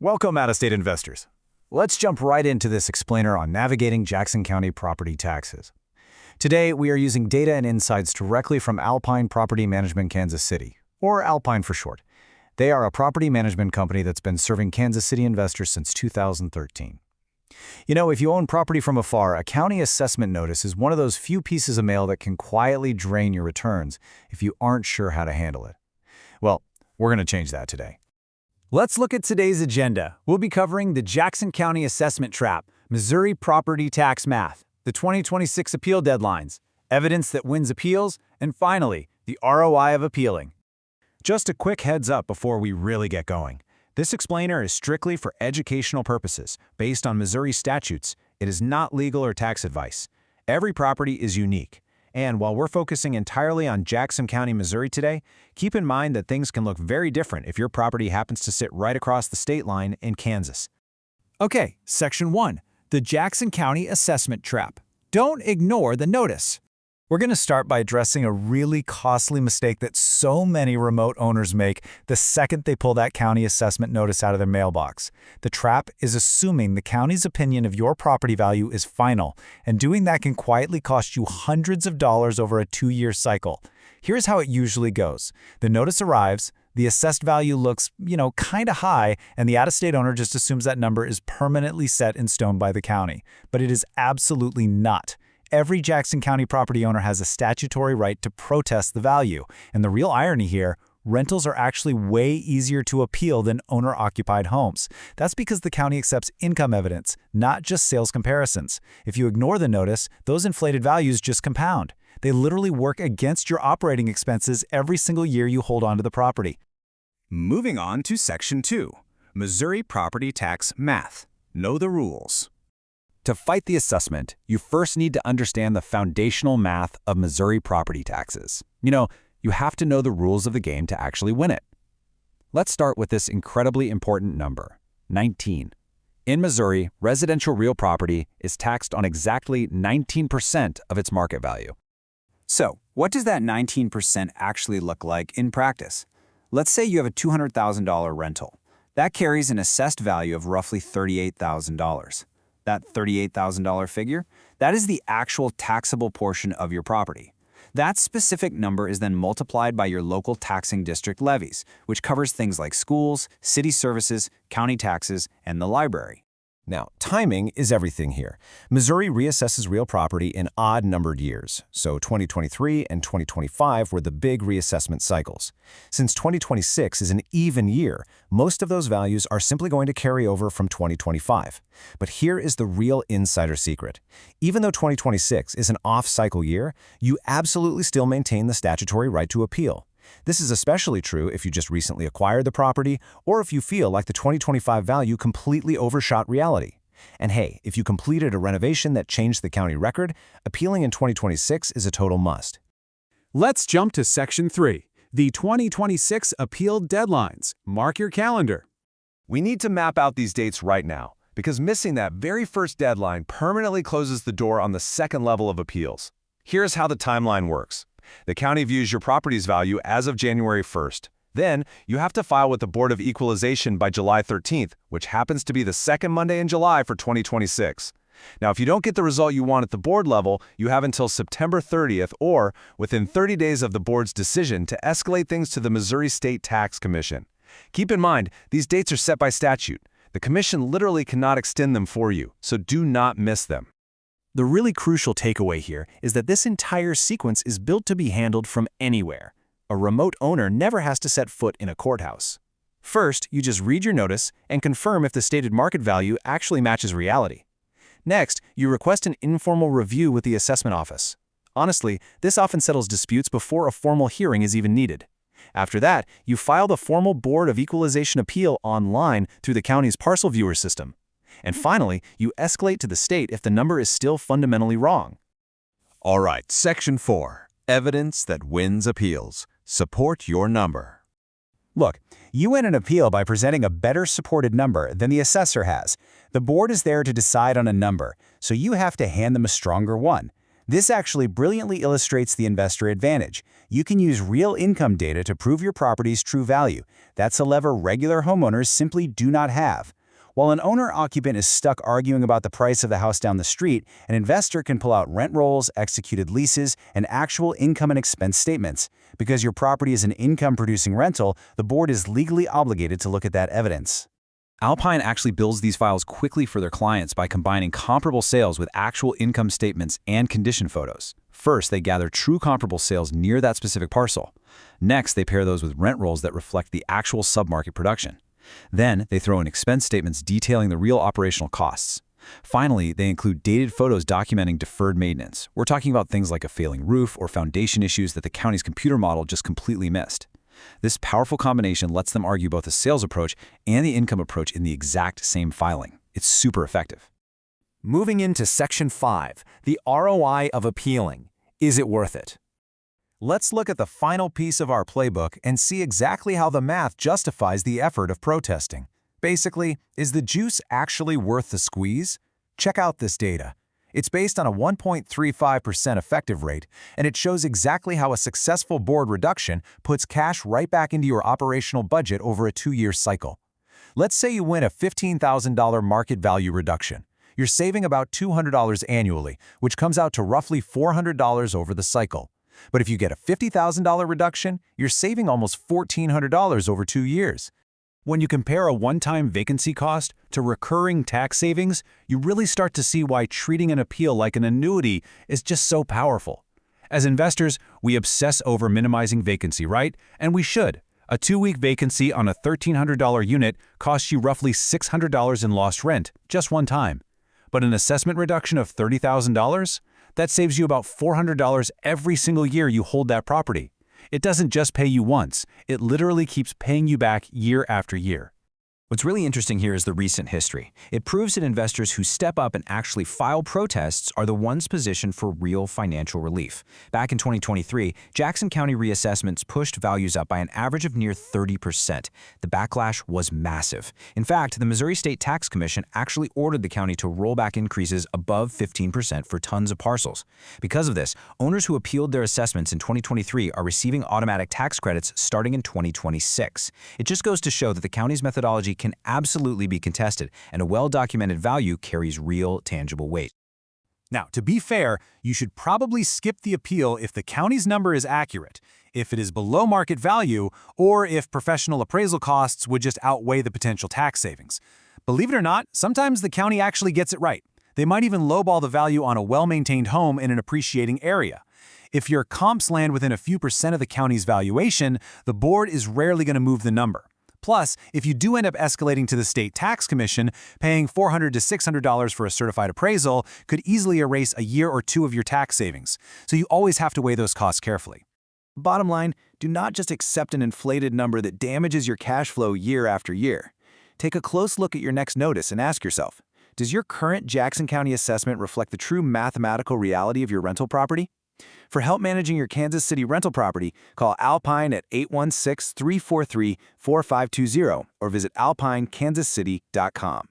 Welcome, out-of-state investors. Let's jump right into this explainer on navigating Jackson County property taxes. Today, we are using data and insights directly from Alpine Property Management Kansas City, or Alpine for short. They are a property management company that's been serving Kansas City investors since 2013. You know, if you own property from afar, a county assessment notice is one of those few pieces of mail that can quietly drain your returns if you aren't sure how to handle it. Well, we're going to change that today. Let's look at today's agenda. We'll be covering the Jackson County Assessment Trap, Missouri Property Tax Math, the 2026 appeal deadlines, evidence that wins appeals, and finally, the ROI of appealing. Just a quick heads up before we really get going. This explainer is strictly for educational purposes, based on Missouri statutes. It is not legal or tax advice. Every property is unique. And while we're focusing entirely on Jackson County, Missouri today, keep in mind that things can look very different if your property happens to sit right across the state line in Kansas. Okay, Section 1, the Jackson County Assessment Trap. Don't ignore the notice. We're going to start by addressing a really costly mistake that so many remote owners make the second they pull that county assessment notice out of their mailbox. The trap is assuming the county's opinion of your property value is final, and doing that can quietly cost you hundreds of dollars over a 2-year cycle. Here's how it usually goes. The notice arrives, the assessed value looks, kind of high, and the out-of-state owner just assumes that number is permanently set in stone by the county. But it is absolutely not. Every Jackson County property owner has a statutory right to protest the value. And the real irony here, rentals are actually way easier to appeal than owner-occupied homes. That's because the county accepts income evidence, not just sales comparisons. If you ignore the notice, those inflated values just compound. They literally work against your operating expenses every single year you hold onto the property. Moving on to Section 2, Missouri Property Tax Math. Know the rules. To fight the assessment, you first need to understand the foundational math of Missouri property taxes. You have to know the rules of the game to actually win it. Let's start with this incredibly important number, 19. In Missouri, residential real property is taxed on exactly 19% of its market value. So, what does that 19% actually look like in practice? Let's say you have a $200,000 rental. That carries an assessed value of roughly $38,000. That $38,000 figure, that is the actual taxable portion of your property. That specific number is then multiplied by your local taxing district levies, which covers things like schools, city services, county taxes, and the library. Now, timing is everything here. Missouri reassesses real property in odd-numbered years, so 2023 and 2025 were the big reassessment cycles. Since 2026 is an even year, most of those values are simply going to carry over from 2025. But here is the real insider secret. Even though 2026 is an off-cycle year, you absolutely still maintain the statutory right to appeal. This is especially true if you just recently acquired the property or if you feel like the 2025 value completely overshot reality. And hey, if you completed a renovation that changed the county record, appealing in 2026 is a total must. Let's jump to Section 3, the 2026 appeal deadlines. Mark your calendar. We need to map out these dates right now, because missing that very first deadline permanently closes the door on the second level of appeals. Here's how the timeline works. The county views your property's value as of January 1st. Then, you have to file with the Board of Equalization by July 13th, which happens to be the second Monday in July for 2026. Now, if you don't get the result you want at the board level, you have until September 30th or within 30 days of the board's decision to escalate things to the Missouri State Tax Commission. Keep in mind, these dates are set by statute. The commission literally cannot extend them for you, so do not miss them. The really crucial takeaway here is that this entire sequence is built to be handled from anywhere. A remote owner never has to set foot in a courthouse. First, you just read your notice and confirm if the stated market value actually matches reality. Next, you request an informal review with the assessment office. Honestly, this often settles disputes before a formal hearing is even needed. After that, you file the formal Board of Equalization appeal online through the county's parcel viewer system. And finally, you escalate to the state if the number is still fundamentally wrong. All right, Section 4, Evidence that wins appeals. Support your number. Look, you win an appeal by presenting a better supported number than the assessor has. The board is there to decide on a number, so you have to hand them a stronger one. This actually brilliantly illustrates the investor advantage. You can use real income data to prove your property's true value. That's a lever regular homeowners simply do not have. While an owner-occupant is stuck arguing about the price of the house down the street, an investor can pull out rent rolls, executed leases, and actual income and expense statements. Because your property is an income-producing rental, the board is legally obligated to look at that evidence. Alpine actually builds these files quickly for their clients by combining comparable sales with actual income statements and condition photos. First, they gather true comparable sales near that specific parcel. Next, they pair those with rent rolls that reflect the actual submarket production. Then, they throw in expense statements detailing the real operational costs. Finally, they include dated photos documenting deferred maintenance. We're talking about things like a failing roof or foundation issues that the county's computer model just completely missed. This powerful combination lets them argue both the sales approach and the income approach in the exact same filing. It's super effective. Moving into Section 5, the ROI of appealing. Is it worth it? Let's look at the final piece of our playbook and see exactly how the math justifies the effort of protesting. Basically, is the juice actually worth the squeeze? Check out this data. It's based on a 1.35% effective rate, and it shows exactly how a successful board reduction puts cash right back into your operational budget over a 2-year cycle. Let's say you win a $15,000 market value reduction. You're saving about $200 annually, which comes out to roughly $400 over the cycle. But if you get a $50,000 reduction, you're saving almost $1,400 over 2 years. When you compare a one-time vacancy cost to recurring tax savings, you really start to see why treating an appeal like an annuity is just so powerful. As investors, we obsess over minimizing vacancy, right? And we should. A 2-week vacancy on a $1,300 unit costs you roughly $600 in lost rent just one time. But an assessment reduction of $30,000? That saves you about $400 every single year you hold that property. It doesn't just pay you once, it literally keeps paying you back year after year. What's really interesting here is the recent history. It proves that investors who step up and actually file protests are the ones positioned for real financial relief. Back in 2023, Jackson County reassessments pushed values up by an average of near 30%. The backlash was massive. In fact, the Missouri State Tax Commission actually ordered the county to roll back increases above 15% for tons of parcels. Because of this, owners who appealed their assessments in 2023 are receiving automatic tax credits starting in 2026. It just goes to show that the county's methodology can absolutely be contested, and a well-documented value carries real, tangible weight. Now, to be fair, you should probably skip the appeal if the county's number is accurate, if it is below market value, or if professional appraisal costs would just outweigh the potential tax savings. Believe it or not, sometimes the county actually gets it right. They might even lowball the value on a well-maintained home in an appreciating area. If your comps land within a few percent of the county's valuation, the board is rarely going to move the number. Plus, if you do end up escalating to the state tax commission, paying $400 to $600 for a certified appraisal could easily erase a year or 2 of your tax savings, so you always have to weigh those costs carefully. Bottom line, do not just accept an inflated number that damages your cash flow year after year. Take a close look at your next notice and ask yourself, does your current Jackson County assessment reflect the true mathematical reality of your rental property? For help managing your Kansas City rental property, call Alpine at 816-343-4520 or visit alpinekansascity.com.